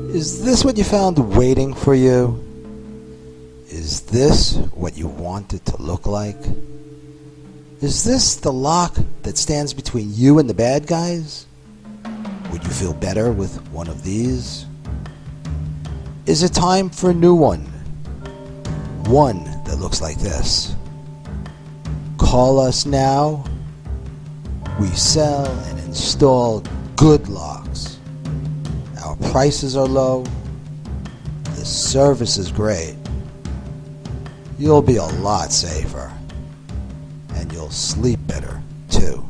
Is this what you found waiting for you? Is this what you want it to look like? Is this the lock that stands between you and the bad guys? Would you feel better with one of these? Is it time for a new one? One that looks like this. Call us now. We sell and install good locks. Our prices are low. The service is great. You'll be a lot safer. And you'll sleep better, too.